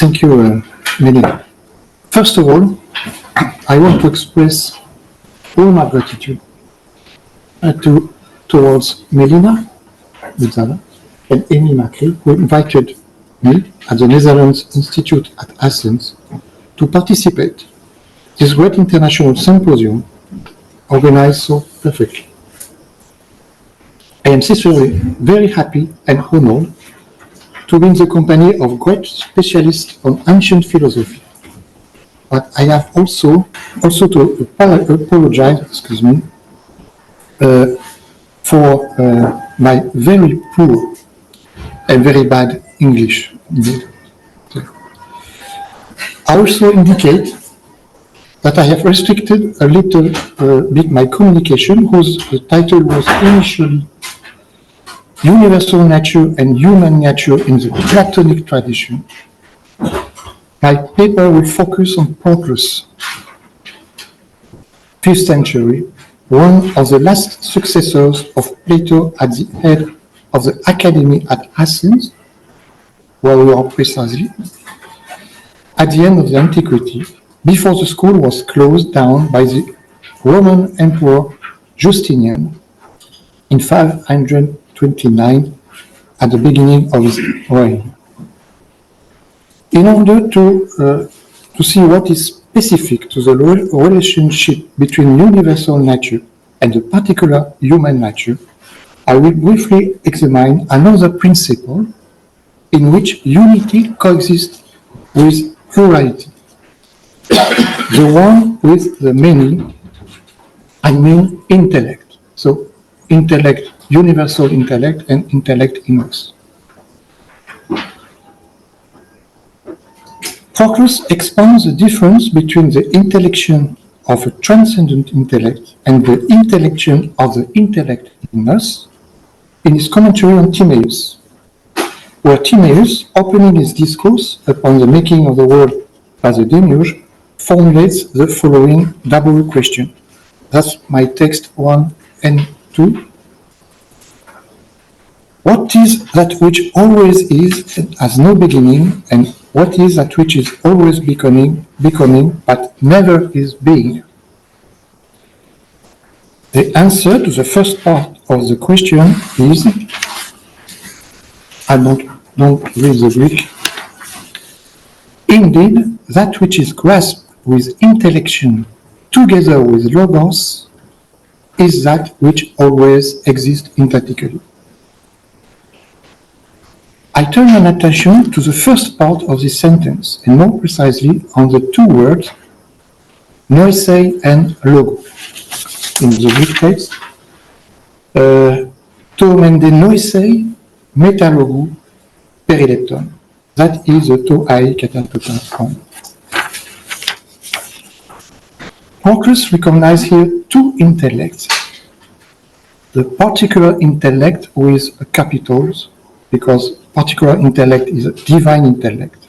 Thank you, Melina. First of all, I want to express all my gratitude towards Melina Budzala and Amy Macri, who invited me at the Netherlands Institute at Athens to participate in this great international symposium organized so perfectly. I am sincerely very happy and honored to be in the company of great specialists on ancient philosophy. But I have also to apologize, for my very poor and very bad English. I also indicate that I have restricted a little bit my communication, whose title was initially Universal Nature and Human Nature in the Platonic Tradition. My paper will focus on Proclus, 5th century, one of the last successors of Plato at the head of the academy at Athens, where we are precisely, at the end of the antiquity, before the school was closed down by the Roman Emperor Justinian in 529 at the beginning of his reign. In order to see what is specific to the relationship between universal nature and the particular human nature, I will briefly examine another principle in which unity coexists with plurality. The one with the many, I mean intellect. So intellect, universal intellect, and intellect in us. Proclus expounds the difference between the intellection of a transcendent intellect and the intellection of the intellect in us in his commentary on Timaeus, where Timaeus, opening his discourse upon the making of the world by the demiurge, formulates the following double question. That's my text 1 and 2. What is that which always is and has no beginning, and what is that which is always becoming, but never is being? The answer to the first part of the question is, I don't read the Greek. Indeed, that which is grasped with intellection together with logos is that which always exists emphatically. I turn my attention to the first part of this sentence, and more precisely on the two words, noisei and logo. In the Greek text, to mende noisei metalogu perilepton. That is the to ai katatoton form. Proclus recognizes here two intellects. The particular intellect with capitals, because particular intellect is a divine intellect,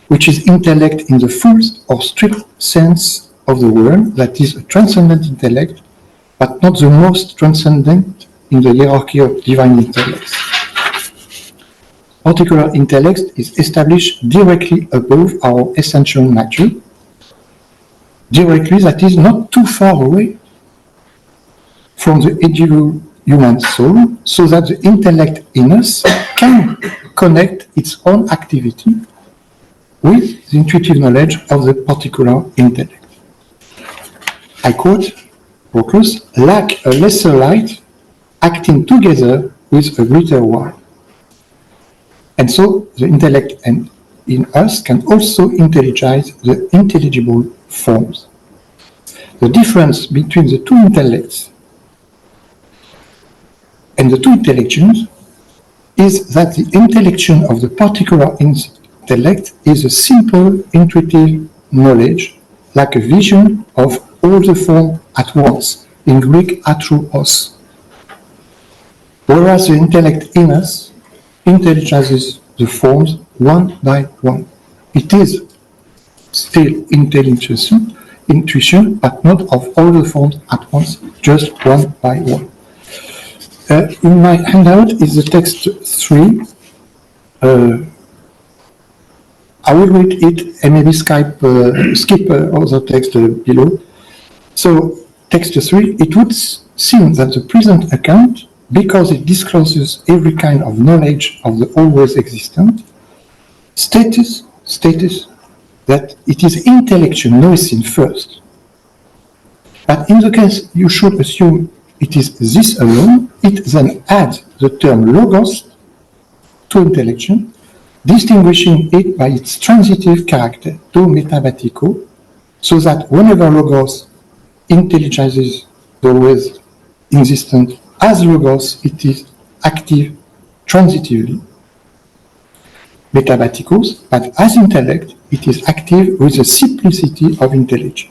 which is intellect in the full or strict sense of the word, that is a transcendent intellect, but not the most transcendent in the hierarchy of divine intellects. Particular intellect is established directly above our essential nature, directly, that is not too far away from the individual human soul, so that the intellect in us can connect its own activity with the intuitive knowledge of the particular intellect. I quote Proclus, like a lesser light acting together with a greater one. And so the intellect in us can also intelligize the intelligible forms. The difference between the two intellects and the two intellections is that the intellection of the particular intellect is a simple intuitive knowledge, like a vision of all the forms at once, in Greek atros, whereas the intellect in us intelligizes the forms one by one. It is still intuition, but not of all the forms at once, just one by one. In my handout is the text 3. I will read it and maybe skip other text below. So, text 3, it would seem that the present account, because it discloses every kind of knowledge of the always existent, status that it is intellection noticing first. But in the case you should assume it is this alone, it then adds the term logos to intellection, distinguishing it by its transitive character, to metabatiko, so that whenever logos intelligizes the always existent as logos, it is active transitively, metabatikos, but as intellect, it is active with the simplicity of intelligence.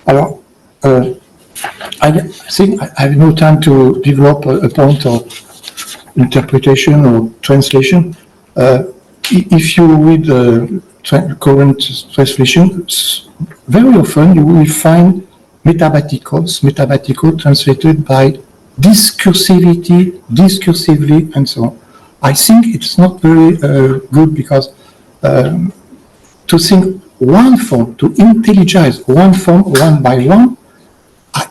Alors, I think I have no time to develop a point of interpretation or translation. If you read the current translation, very often you will find metabatiko translated by discursivity, discursively, and so on. I think it's not very good because to think one form, to intelligize one form one by one,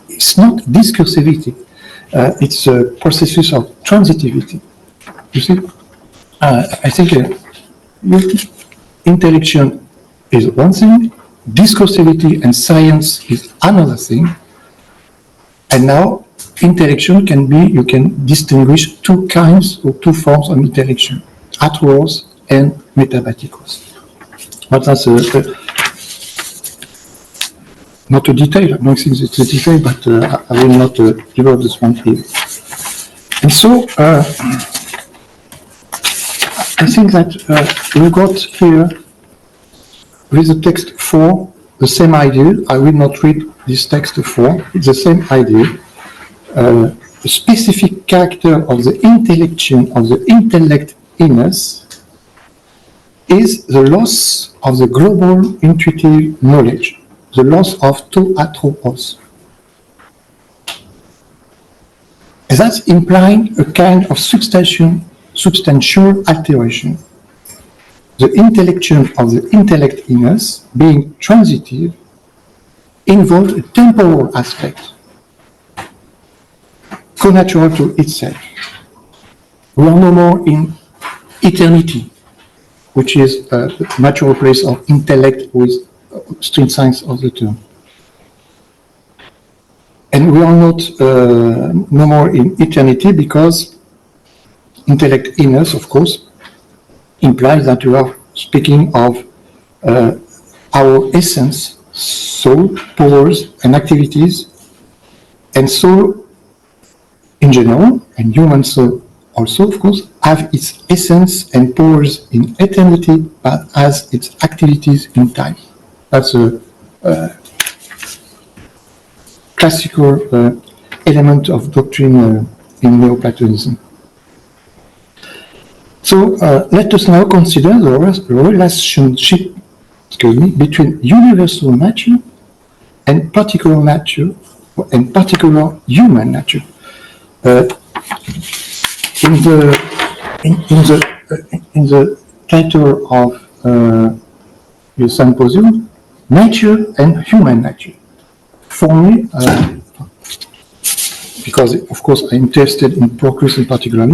it's not discursivity. It's a processus of transitivity. You see, I think intellection is one thing, discursivity and science is another thing, and now intellection can be, you can distinguish two kinds or two forms of intellection, atros and metabatikos. But that's not a detail. I don't think it's a detail, but I will not develop this one here. And so I think that we got here with the text 4 the same idea. I will not read this text 4. It's the same idea. The specific character of the intellection of the intellect in us is the loss of the global intuitive knowledge, the loss of to atropos. That's implying a kind of substantial alteration. The intellection of the intellect in us, being transitive, involves a temporal aspect, connatural to itself. We are no more in eternity, which is the natural place of intellect with string science of the term. And we are not no more in eternity because intellect in us, of course, implies that we are speaking of our essence, soul, powers, and activities, and soul in general, and human soul also, of course, have its essence and powers in eternity, but has its activities in time. That's a classical element of doctrine in Neoplatonism. So let us now consider the relationship between universal nature and particular nature, and particular human nature. In the title of the Symposium, nature and human nature. For me, because of course I'm interested in Proclus in particular,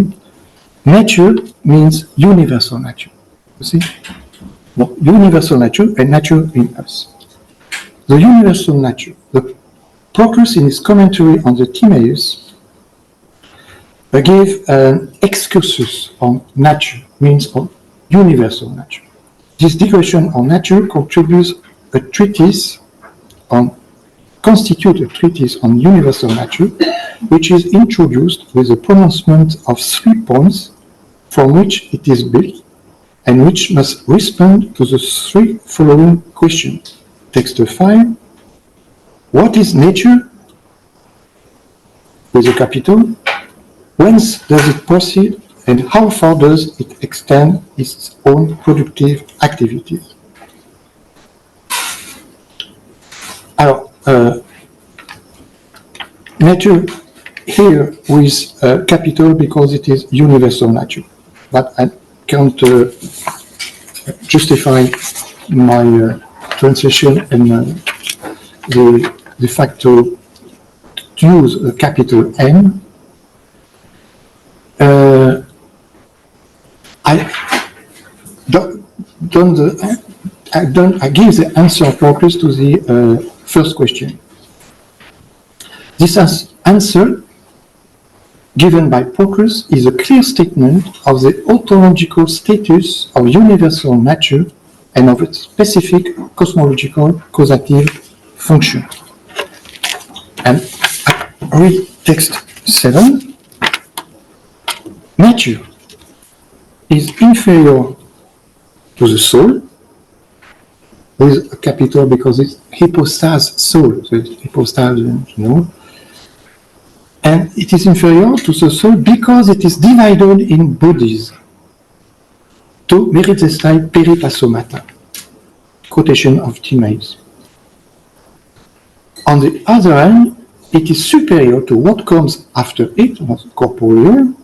nature means universal nature. You see? Well, universal nature and nature in us. The universal nature. The Proclus in his commentary on the Timaeus gave an excursus on nature, means on universal nature. This digression on nature constitutes a treatise on universal nature, which is introduced with the pronouncement of 3 points from which it is built, and which must respond to the 3 following questions. Text 5, what is nature? With a capital. Whence does it proceed, and how far does it extend its own productive activities? Alors, nature here with capital because it is universal nature, but I can't justify my translation and the fact to use a capital N. I give the answer focus to the first question. This answer given by Proclus is a clear statement of the ontological status of universal nature and of its specific cosmological causative function. And I read text 7. Nature is inferior to the soul, with a capital because it's hypostase soul, so it's hypostase, you know. And it is inferior to the soul because it is divided in bodies. To meritestai peripasomata, quotation of Timaeus. On the other hand, it is superior to what comes after it, corporeal,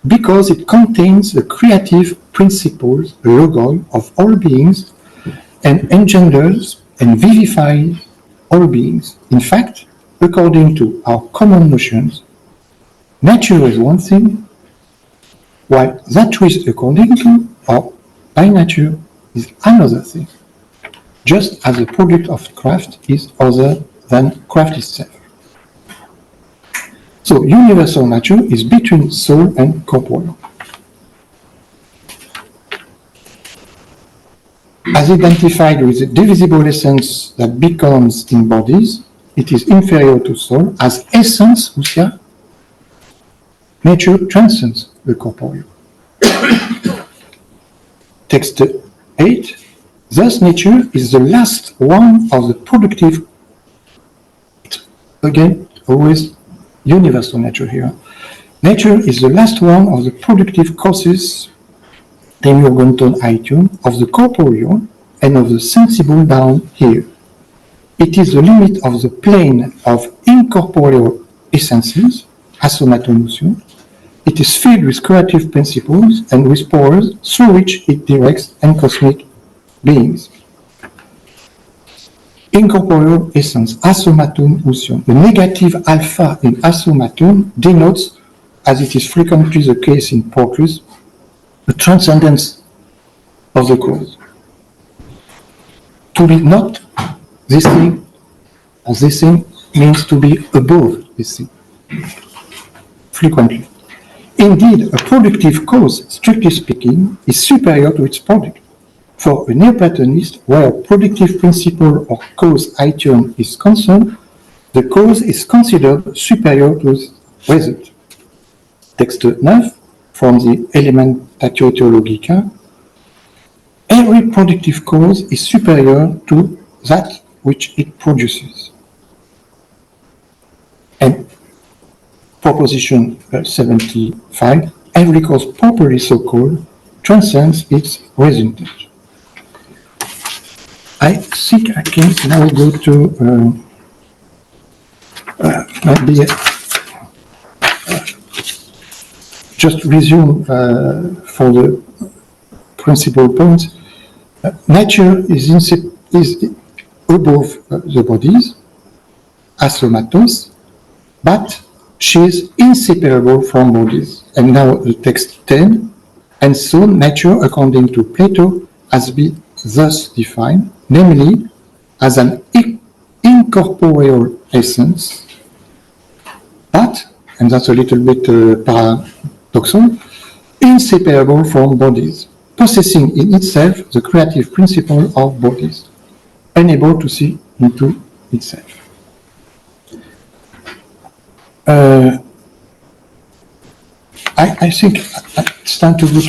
because it contains the creative principles, logoi, of all beings, and engenders and vivifies all beings. In fact, according to our common notions, nature is one thing, while that which is according to, or by nature, is another thing, just as the product of craft is other than craft itself. So universal nature is between soul and corporeal. As identified with the divisible essence that becomes in bodies, it is inferior to soul. As essence, nature transcends the corporeal. Text 8. Thus nature is the last one of the productive, again, always universal nature here. Nature is the last one of the productive causes Demiurgonton Aitium, of the corporeal and of the sensible down here. It is the limit of the plane of incorporeal essences, assomatonusio. It is filled with creative principles and with powers through which it directs and cosmic beings. Incorporeal essence, assomatum usium. The negative alpha in assomatum denotes, as it is frequently the case in Proclus, the transcendence of the cause. To be not this thing, or this thing, means to be above this thing, frequently. Indeed, a productive cause, strictly speaking, is superior to its product. For a Neoplatonist, where a productive principle or cause aitium is concerned, the cause is considered superior to the result. Text 9, from the Elementatio Theologica. Every productive cause is superior to that which it produces. And proposition 75, every cause properly so called transcends its resultant. I think I can now go to maybe just resume for the principal points. Nature is above the bodies, assomatos, but she is inseparable from bodies. And now the text 10, and so nature, according to Plato, has been thus defined, namely as an incorporeal essence, but, and that's a little bit paradoxal, inseparable from bodies, possessing in itself the creative principle of bodies, unable to see into itself. I think it's time to go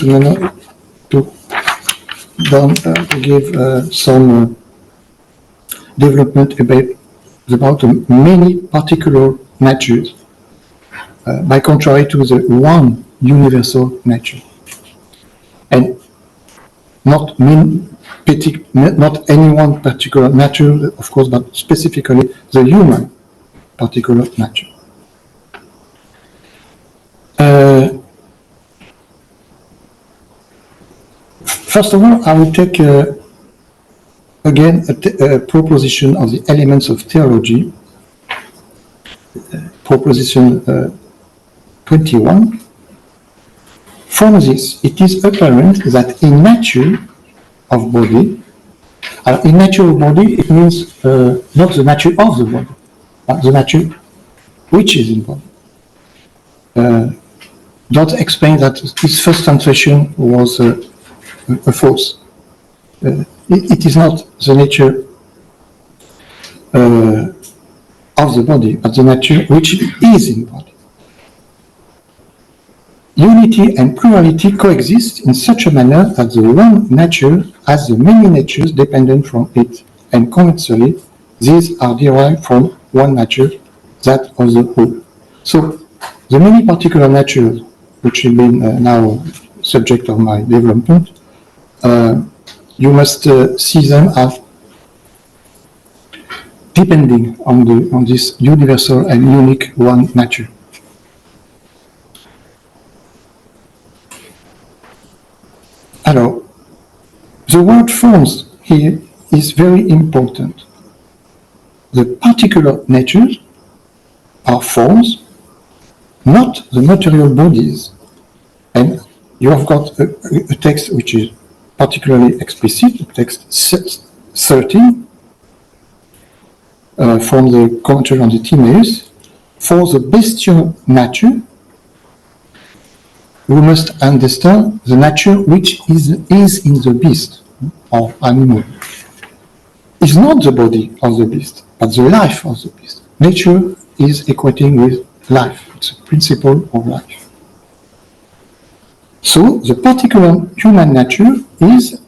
to give some development about many particular natures, by contrary to the one universal nature. And not any one particular nature, of course, but specifically the human particular nature. First of all, I will take again a proposition of the elements of theology, proposition 21. From this, it is apparent that in nature of body, in nature of body, it means not the nature of the body, but the nature which is in body. Don't explain that this first translation was a false. It is not the nature of the body, but the nature which is in body. Unity and plurality coexist in such a manner that the one nature has the many natures dependent from it, and conversely, these are derived from one nature, that of the whole. So, the many particular natures, which have been now subject of my development, you must see them as depending on this universal and unique one nature. Alors, the word forms here is very important. The particular natures are forms, not the material bodies. And you have got a text which is particularly explicit, text 13, from the commentary on the Timaeus. For the bestial nature, we must understand the nature which is in the beast or animal. It's not the body of the beast, but the life of the beast. Nature is equating with life. It's a principle of life. So the particular human nature is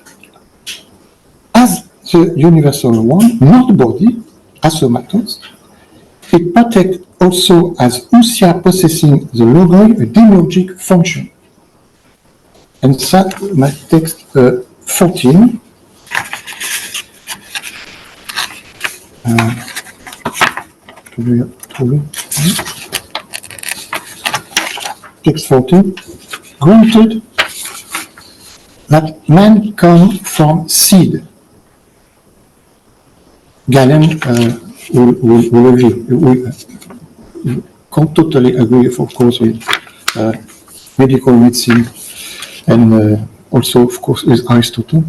as the universal one, not body, as somatos. It partakes also as ousia possessing the logoi, a demiurgic function. And that, my text 14, text 14, granted that man comes from seed. Galen will agree. We can't totally agree, of course, with medical medicine and also, of course, with Aristotle.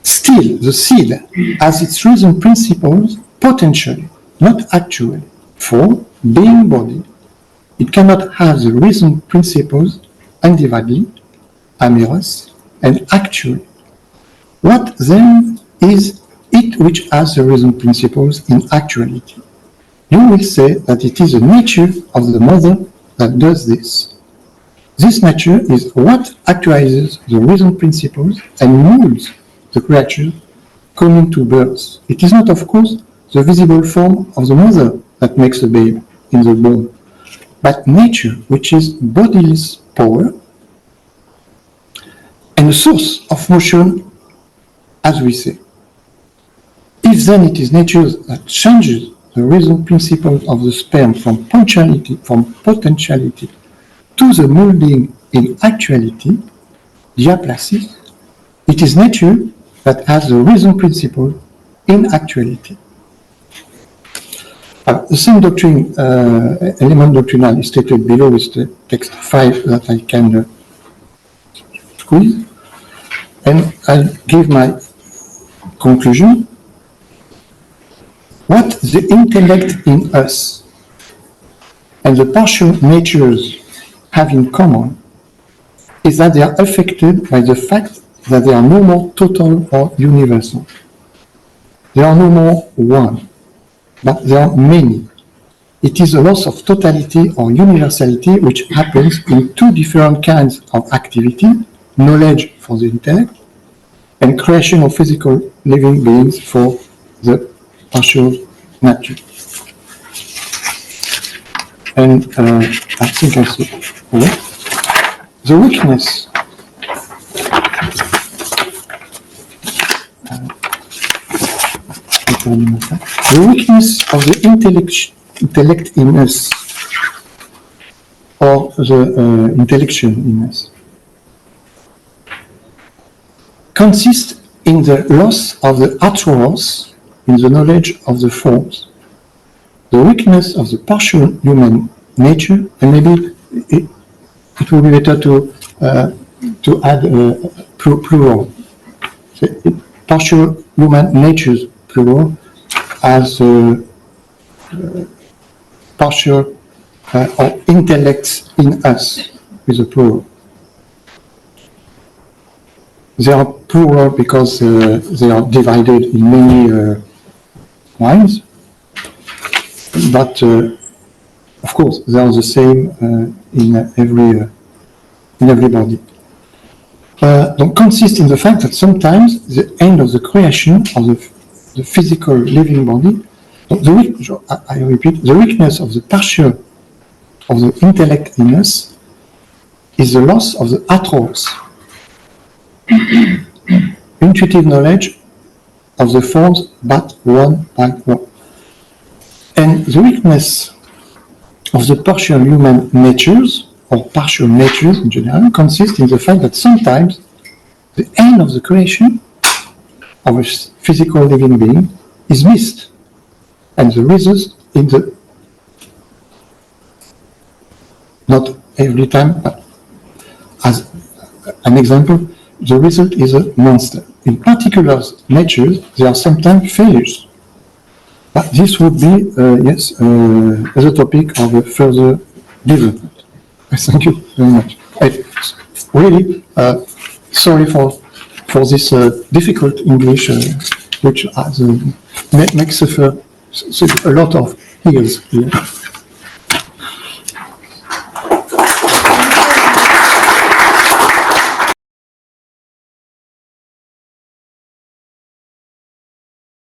Still, the seed has its reason principles potentially, not actually. For being body, it cannot have the reason principles undividedly, ameros, and actually. What then is it which has the reason principles in actuality? You will say that it is the nature of the mother that does this. This nature is what actualizes the reason principles and molds the creature coming to birth. It is not, of course, the visible form of the mother that makes the babe in the womb, but nature, which is bodiless power and a source of motion, as we say. If then it is nature that changes the reason principles of the sperm from potentiality to the molding in actuality, diaplasis, it is nature that has the reason principle in actuality. The same doctrine, element doctrinal, is stated below with the text 5 that I can squeeze. And I'll give my conclusion. What the intellect in us and the partial natures have in common is that they are affected by the fact that they are no more total or universal. They are no more one, but there are many. It is a loss of totality or universality which happens in two different kinds of activity, knowledge for the intellect and creation of physical living beings for the partial nature. And I think I see the weakness of the intellect in us, or the intellection in us, consists in the loss of the atros in the knowledge of the forms, the weakness of the partial human nature, and maybe it would be better to add plural. Partial human natures, plural, as partial or intellect in us, with a plural. They are plural because they are divided in many minds, but of course they are the same in everybody. Don't consist in the fact that sometimes the end of the creation of the physical living body, I repeat, the weakness of the partial of the intellect in us is the loss of the atros, intuitive knowledge of the forms, but one by one. And the weakness of the partial human natures, or partial natures in general, consists in the fact that sometimes the end of the creation of a physical living being is missed, and the result in the, not every time, but as an example, the result is a monster. In particular natures, there are sometimes failures. But this would be, as a topic of a further development. Thank you very much. Really, sorry for this difficult English, which makes suffer a lot of ears here.